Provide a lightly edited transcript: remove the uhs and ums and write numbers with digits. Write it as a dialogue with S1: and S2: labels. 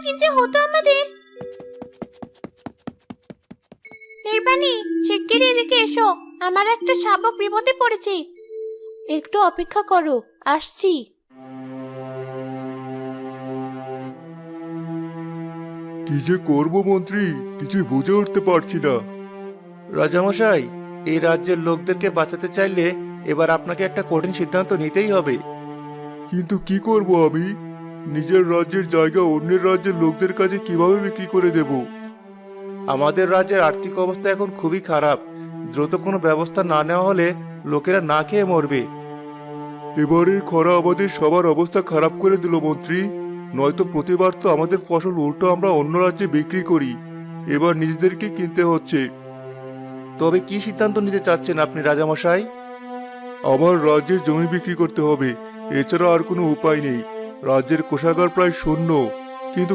S1: কি যে হতো আমাদের। নির্বাণী, শিগগিরই এদিকে এসো, আমার একটা শাবক বিপদে পড়েছে। একটু অপেক্ষা করো, আসছি।
S2: কি যে করব মন্ত্রী, কিছুই বুঝে উঠতে পারছি না।
S3: রাজামশাই, এই রাজ্যের লোকদেরকে বাঁচাতে চাইলে এবার আপনাকে একটা কঠিন সিদ্ধান্ত নিতেই হবে।
S2: কিন্তু কি করব আমি? নিজের রাজ্যের জায়গা অন্যের রাজ্যের লোকদের কাছে কিভাবে বিক্রি করে দেব?
S3: আমাদের রাজ্যের আর্থিক অবস্থা এখন খুবই খারাপ। দ্রুত কোনো ব্যবস্থা না নেওয়া হলে লোকেরা না খেয়ে মরবে।
S2: এবারের খরা আমাদের সবার অবস্থা খারাপ করে দিল মন্ত্রী। নয়তো প্রতিবার তো আমাদের ফসল উল্টো আমরা অন্য রাজ্যে বিক্রি করি, এবার নিজেদেরকে কিনতে হচ্ছে।
S3: তবে কি সিদ্ধান্ত নিতে চাচ্ছেন আপনি রাজামশাই?
S2: আমার রাজ্যের জমি বিক্রি করতে হবে, এছাড়া আর কোনো উপায় নেই। রাজ্যের কোষাগার প্রায় শূন্য, কিন্তু